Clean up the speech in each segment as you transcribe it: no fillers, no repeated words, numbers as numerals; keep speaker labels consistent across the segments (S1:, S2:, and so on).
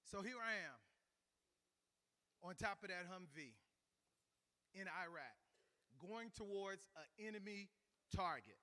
S1: So here I am on top of that Humvee in Iraq, going towards an enemy target.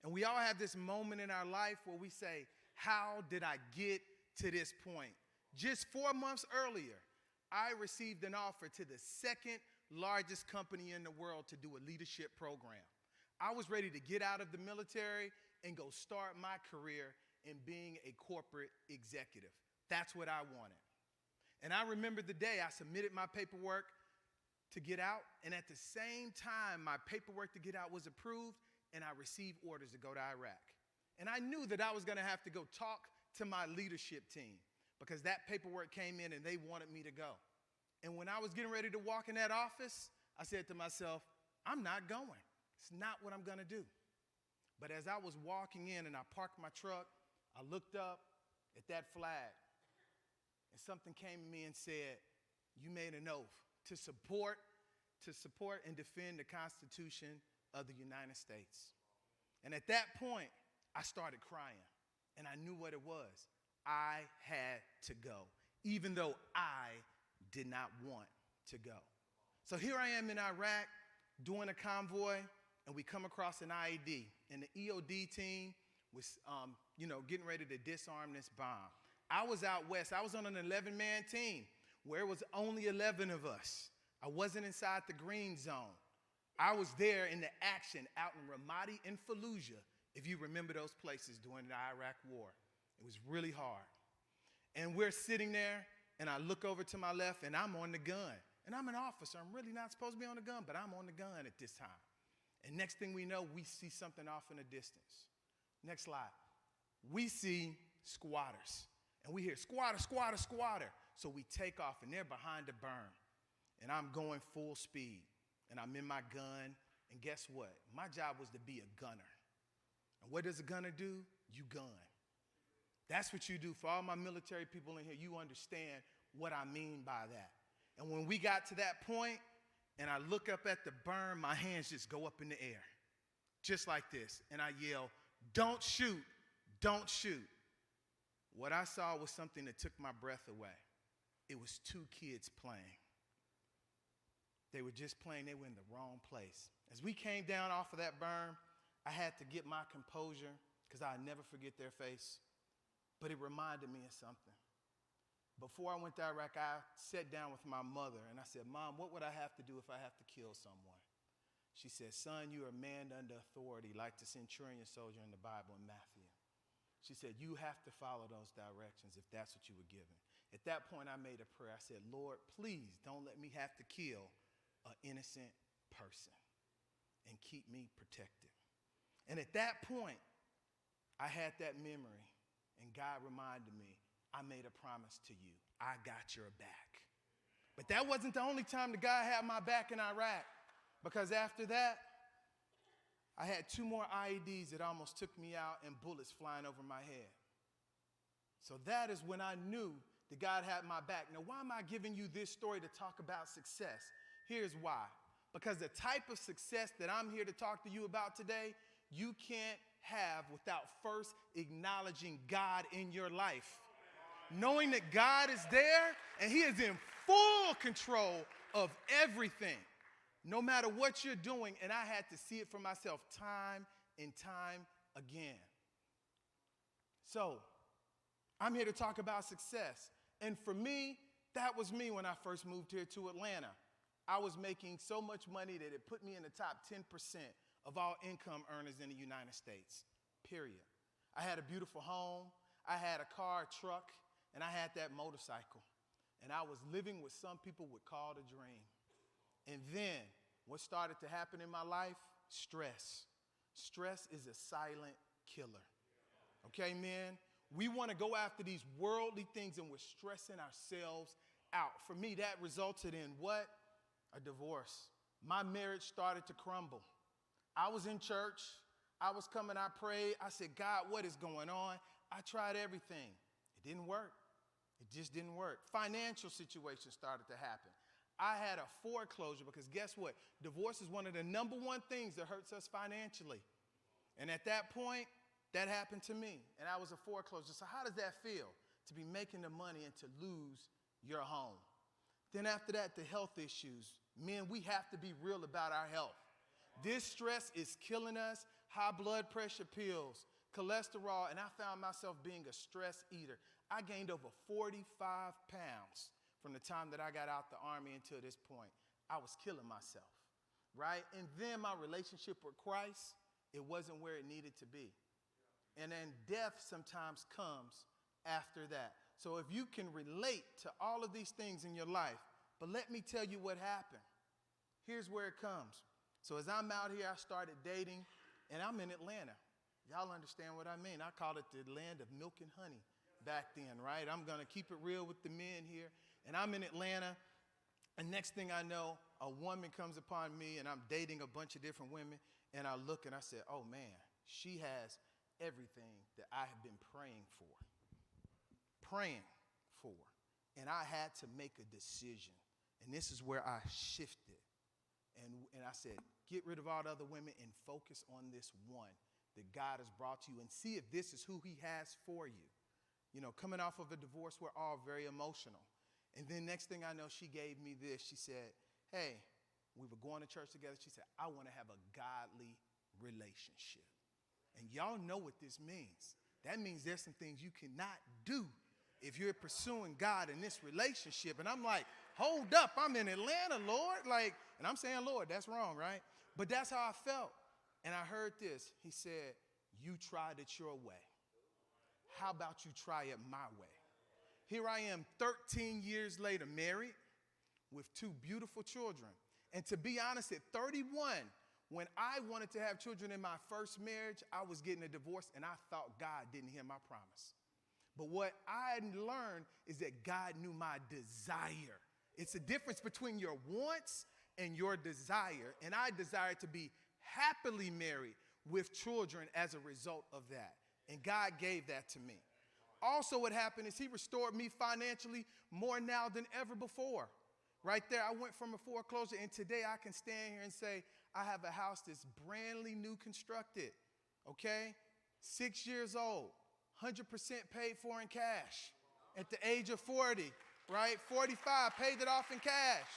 S1: And we all have this moment in our life where we say, how did I get to this point? Just 4 months earlier, I received an offer to the second largest company in the world to do a leadership program. I was ready to get out of the military and go start my career in being a corporate executive. That's what I wanted. And I remember the day I submitted my paperwork to get out, and at the same time my paperwork to get out was approved, and I received orders to go to Iraq. And I knew that I was going to have to go talk to my leadership team because that paperwork came in and they wanted me to go. And when I was getting ready to walk in that office, I said to myself, I'm not going. It's not what I'm going to do. But as I was walking in and I parked my truck, I looked up at that flag, and something came to me and said, you made an oath to support and defend the Constitution of the United States. And at that point, I started crying, and I knew what it was. I had to go, even though I did not want to go. So here I am in Iraq doing a convoy, and we come across an IED, and the EOD team was getting ready to disarm this bomb. I was out west. I was on an 11-man team where it was only 11 of us. I wasn't inside the green zone. I was there in the action out in Ramadi and Fallujah, if you remember those places during the Iraq War. It was really hard. And we're sitting there, and I look over to my left, and I'm on the gun. And I'm an officer. I'm really not supposed to be on the gun, but I'm on the gun at this time. And next thing we know, we see something off in the distance. Next slide. We see squatters. And we hear, squatter, squatter, squatter. So we take off, and they're behind the berm. And I'm going full speed. And I'm in my gun. And guess what? My job was to be a gunner. And what does a gunner do? You gun. That's what you do. For all my military people in here, you understand what I mean by that. And when we got to that point, and I look up at the berm, my hands just go up in the air. Just like this. And I yell, don't shoot, don't shoot. What I saw was something that took my breath away. It was 2 kids playing. They were just playing. They were in the wrong place. As we came down off of that berm, I had to get my composure because I'd never forget their face. But it reminded me of something. Before I went to Iraq, I sat down with my mother, and I said, Mom, what would I have to do if I have to kill someone? She said, son, you are a man under authority like the centurion soldier in the Bible in Matthew. She said, you have to follow those directions if that's what you were given. At that point, I made a prayer. I said, Lord, please don't let me have to kill an innocent person and keep me protected. And at that point, I had that memory, and God reminded me, I made a promise to you. I got your back. But that wasn't the only time that God had my back in Iraq, because after that, I had 2 more IEDs that almost took me out and bullets flying over my head. So that is when I knew that God had my back. Now, why am I giving you this story to talk about success? Here's why. Because the type of success that I'm here to talk to you about today, you can't have without first acknowledging God in your life. Knowing that God is there and He is in full control of everything, no matter what you're doing. And I had to see it for myself time and time again. So I'm here to talk about success. And for me, that was me when I first moved here to Atlanta. I was making so much money that it put me in the top 10% of all income earners in the United States, period. I had a beautiful home. I had a car, a truck, and I had that motorcycle. And I was living what some people would call the dream. And then what started to happen in my life? Stress. Stress is a silent killer. Okay, man? We want to go after these worldly things, and we're stressing ourselves out. For me, that resulted in what? A divorce. My marriage started to crumble. I was in church. I was coming, I prayed. I said, God, what is going on? I tried everything. It didn't work. It just didn't work. Financial situations started to happen. I had a foreclosure because guess what? Divorce is one of the #1 things that hurts us financially. And at that point, that happened to me. And I was a foreclosure. So how does that feel? to be making the money and to lose your home. Then after that, the health issues. Men, we have to be real about our health. This stress is killing us. High blood pressure pills, cholesterol, and I found myself being a stress eater. I gained over 45 pounds from the time that I got out the Army until this point. I was killing myself, right? And then my relationship with Christ, it wasn't where it needed to be. And then death sometimes comes after that. So if you can relate to all of these things in your life, but let me tell you what happened. Here's where it comes. So as I'm out here, I started dating, and I'm in Atlanta. Y'all understand what I mean. I called it the land of milk and honey back then, right? I'm going to keep it real with the men here. And I'm in Atlanta, and next thing I know, a woman comes upon me, and I'm dating a bunch of different women, and I look and I said, oh, man, she has everything that I have been praying for. And I had to make a decision. And this is where I shifted. And I said, get rid of all the other women and focus on this one that God has brought to you and see if this is who he has for you. You know, coming off of a divorce, we're all very emotional. And then next thing I know, she gave me this. She said, hey, we were going to church together. She said, I want to have a godly relationship. And y'all know what this means. That means there's some things you cannot do if you're pursuing God in this relationship. And I'm like, hold up, I'm in Atlanta, Lord. And I'm saying, Lord, that's wrong, right? But that's how I felt. And I heard this. He said, you tried it your way. How about you try it my way? Here I am 13 years later, married with 2 beautiful children. And to be honest, at 31, when I wanted to have children in my first marriage, I was getting a divorce, and I thought God didn't hear my promise. But what I learned is that God knew my desire. It's a difference between your wants and your desire. And I desired to be happily married with children as a result of that. And God gave that to me. Also, what happened is he restored me financially more now than ever before. Right there, I went from a foreclosure, and today I can stand here and say I have a house that's brandly new constructed, okay? 6 years old. 100% paid for in cash at the age of 40, right? 45, paid it off in cash.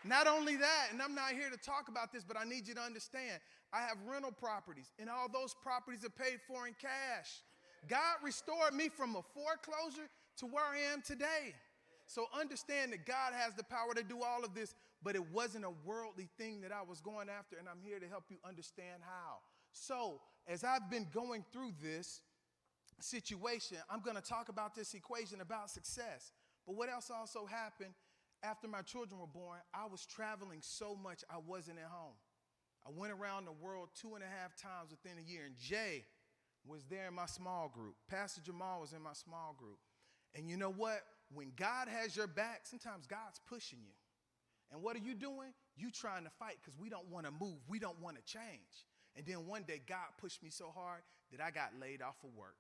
S1: Not only that, and I'm not here to talk about this, but I need you to understand, I have rental properties, and all those properties are paid for in cash. God restored me from a foreclosure to where I am today. So understand that God has the power to do all of this, but it wasn't a worldly thing that I was going after, and I'm here to help you understand how. So as I've been going through this situation, I'm going to talk about this equation about success. But what else also happened after my children were born? I was traveling so much I wasn't at home. I went around the world 2.5 times within a year, and Jay was there in my small group. Pastor Jamal was in my small group. And you know what? When God has your back, sometimes God's pushing you. And what are you doing? You trying to fight because we don't want to move. We don't want to change. And then one day God pushed me so hard that I got laid off of work.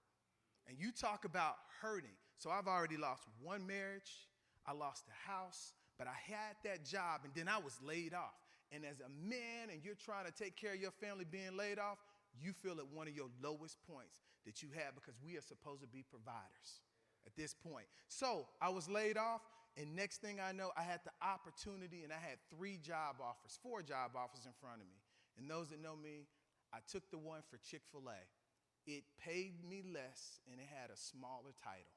S1: And you talk about hurting. So I've already lost 1 marriage. I lost a house, but I had that job, and then I was laid off. And as a man, and you're trying to take care of your family being laid off, you feel at one of your lowest points that you have, because we are supposed to be providers at this point. So I was laid off, and next thing I know, I had the opportunity, and I had 4 job offers in front of me. And those that know me, I took the one for Chick-fil-A. It paid me less, and it had a smaller title.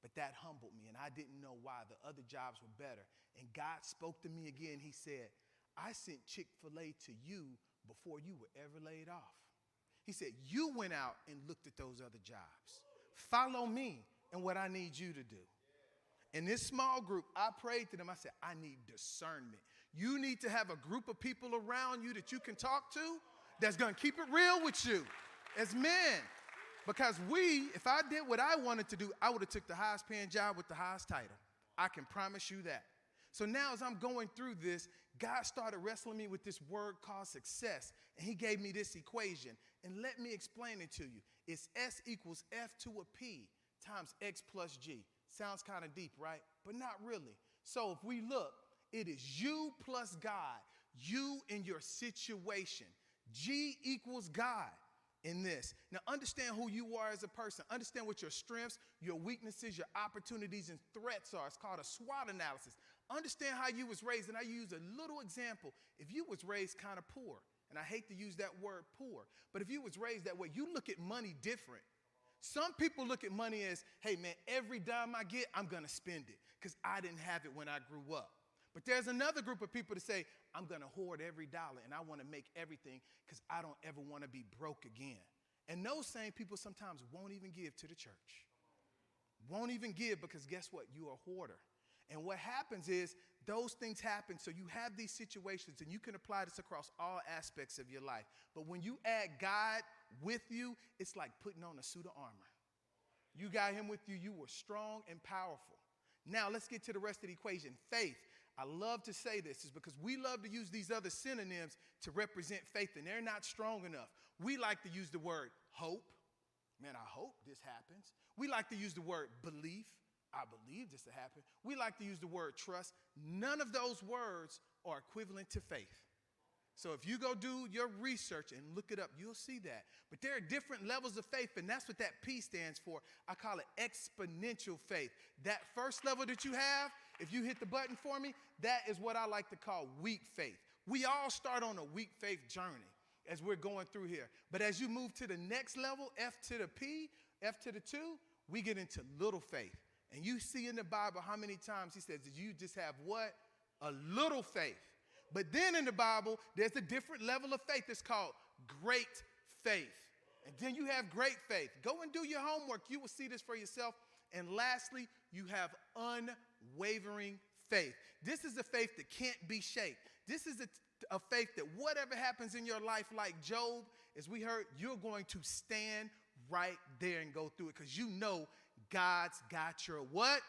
S1: But that humbled me, and I didn't know why. The other jobs were better. And God spoke to me again. He said, I sent Chick-fil-A to you before you were ever laid off. He said, you went out and looked at those other jobs. Follow me and what I need you to do. In this small group, I prayed to them. I said, I need discernment. You need to have a group of people around you that you can talk to that's going to keep it real with you as men. Because if I did what I wanted to do, I would have took the highest paying job with the highest title. I can promise you that. So now as I'm going through this, God started wrestling me with this word called success. And he gave me this equation. And let me explain it to you. It's S equals F to a P times X plus G. Sounds kind of deep, right? But not really. So if we look, it is you plus God. You in your situation. G equals God. in this. Now, understand who you are as a person. Understand what your strengths, your weaknesses, your opportunities, and threats are. It's called a SWOT analysis. Understand how you was raised, and I use a little example. If you was raised kind of poor, and I hate to use that word poor, but if you was raised that way, you look at money different. Some people look at money as, hey, man, every dime I get, I'm going to spend it because I didn't have it when I grew up. But there's another group of people that say, I'm going to hoard every dollar and I want to make everything because I don't ever want to be broke again. And those same people sometimes won't even give to the church. Won't even give because guess what? You're a hoarder. And what happens is those things happen. So you have these situations, and you can apply this across all aspects of your life. But when you add God with you, it's like putting on a suit of armor. You got him with you. You were strong and powerful. Now let's get to the rest of the equation. Faith. I love to say this is because we love to use these other synonyms to represent faith, and they're not strong enough. We like to use the word hope. Man, I hope this happens. We like to use the word belief. I believe this to happen. We like to use the word trust. None of those words are equivalent to faith. So if you go do your research and look it up, you'll see that. But there are different levels of faith, and that's what that P stands for. I call it exponential faith. That first level that you have, if you hit the button for me, that is what I like to call weak faith. We all start on a weak faith journey as we're going through here. But as you move to the next level, F to the P, F to the 2, we get into little faith. And you see in the Bible how many times he says that you just have what? A little faith. But then in the Bible, there's a different level of faith. It's called great faith. And then you have great faith. Go and do your homework. You will see this for yourself. And lastly, you have unwavering faith. This is a faith that can't be shaken. This is a faith that whatever happens in your life, like Job, as we heard, you're going to stand right there and go through it because you know God's got your what?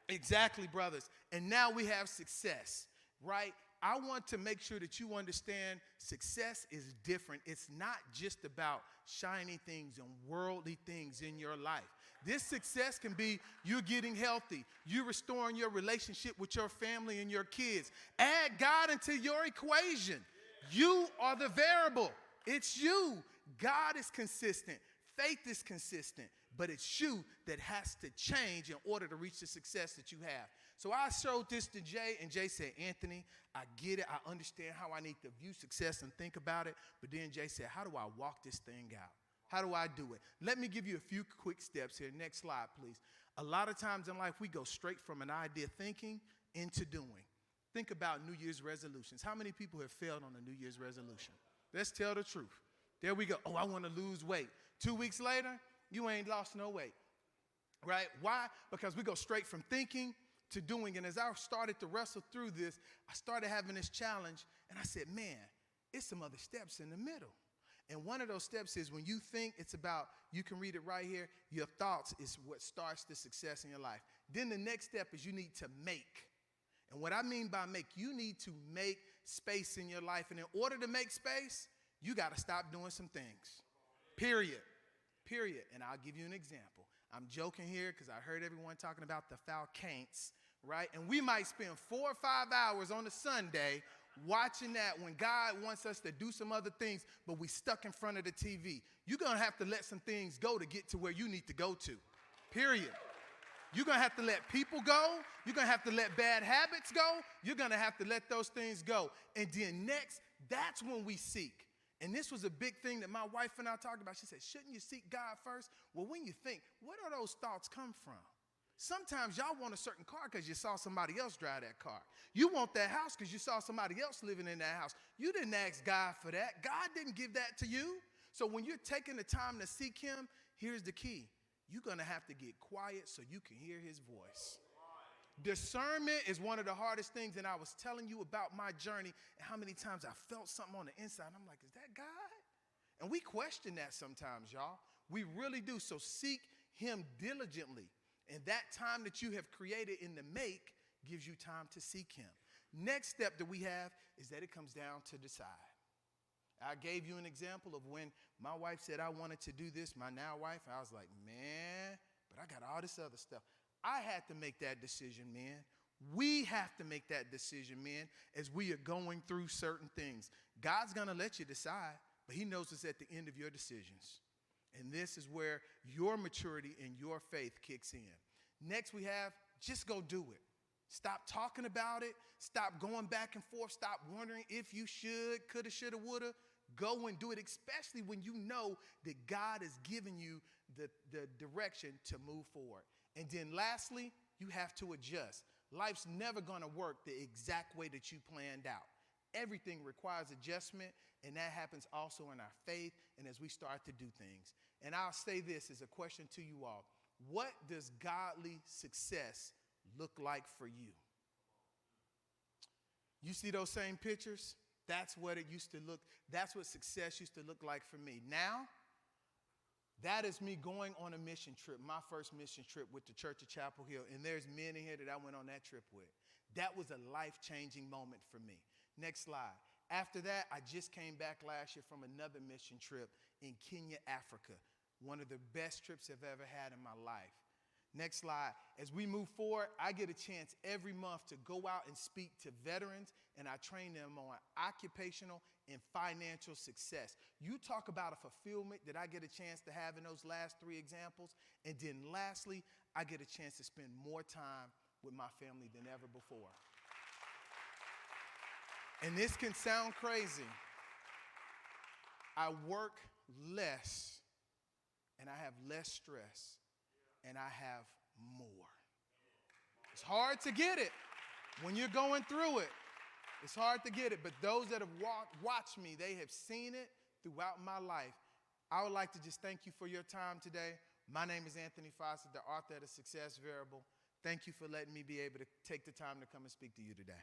S1: Exactly, brothers. And now we have success, right? I want to make sure that you understand success is different. It's not just about shiny things and worldly things in your life. This success can be you getting healthy, you restoring your relationship with your family and your kids. Add God into your equation. You are the variable. It's you. God is consistent. Faith is consistent. But it's you that has to change in order to reach the success that you have. So I showed this to Jay, and Jay said, Anthony, I get it. I understand how I need to view success and think about it. But then Jay said, how do I walk this thing out? How do I do it? Let me give you a few quick steps here. Next slide, please. A lot of times in life, we go straight from an idea thinking into doing. Think about New Year's resolutions. How many people have failed on a New Year's resolution? Let's tell the truth. There we go. Oh, I want to lose weight. 2 weeks later, you ain't lost no weight, right? Why? Because we go straight from thinking to doing. And as I started to wrestle through this, I started having this challenge, and I said, man, it's some other steps in the middle. And one of those steps is when you think, it's about, you can read it right here, your thoughts is what starts the success in your life. Then the next step is you need to make. And what I mean by make, you need to make space in your life. And in order to make space, you got to stop doing some things, period. And I'll give you an example. I'm joking here because I heard everyone talking about the Faucettes, right? And we might spend 4 or 5 hours on a Sunday watching that when God wants us to do some other things, but we stuck in front of the TV. You're going to have to let some things go to get to where you need to go to, period. You're going to have to let people go. You're going to have to let bad habits go. You're going to have to let those things go. And then next, that's when we seek. And this was a big thing that my wife and I talked about. She said, shouldn't you seek God first? Well, when you think, where do those thoughts come from? Sometimes y'all want a certain car because you saw somebody else drive that car. You want that house because you saw somebody else living in that house. You didn't ask God for that. God didn't give that to you. So when you're taking the time to seek him, here's the key. You're going to have to get quiet so you can hear his voice. Discernment is one of the hardest things, and I was telling you about my journey and how many times I felt something on the inside. I'm like, is that God? And we question that sometimes, y'all. We really do. So seek him diligently. And that time that you have created in the make gives you time to seek him. Next step that we have is that it comes down to decide. I gave you an example of when my wife said I wanted to do this, my now wife. I was like, man, but I got all this other stuff. I had to make that decision, man. We have to make that decision, man, as we are going through certain things. God's going to let you decide, but he knows it's at the end of your decisions. And this is where your maturity and your faith kicks in. Next we have, just go do it. Stop talking about it. Stop going back and forth. Stop wondering if you should, coulda, shoulda, woulda. Go and do it, especially when you know that God is giving you the direction to move forward. And then lastly, you have to adjust. Life's never going to work the exact way that you planned out. Everything requires adjustment, and that happens also in our faith and as we start to do things. And I'll say this as a question to you all. What does godly success look like for you? You see those same pictures? That's what it used to look. That's what success used to look like for me. Now, that is me going on a mission trip, my first mission trip with the Church of Chapel Hill. And there's men in here that I went on that trip with. That was a life-changing moment for me. Next slide. After that, I just came back last year from another mission trip in Kenya, Africa. One of the best trips I've ever had in my life. Next slide. As we move forward, I get a chance every month to go out and speak to veterans, and I train them on occupational and financial success. You talk about a fulfillment that I get a chance to have in those last three examples. And then lastly, I get a chance to spend more time with my family than ever before. And this can sound crazy. I work less, and I have less stress, and I have more. It's hard to get it when you're going through it. It's hard to get it, but those that have watched me, they have seen it throughout my life. I would like to just thank you for your time today. My name is Anthony Faucette, the author of The Success Variable. Thank you for letting me be able to take the time to come and speak to you today.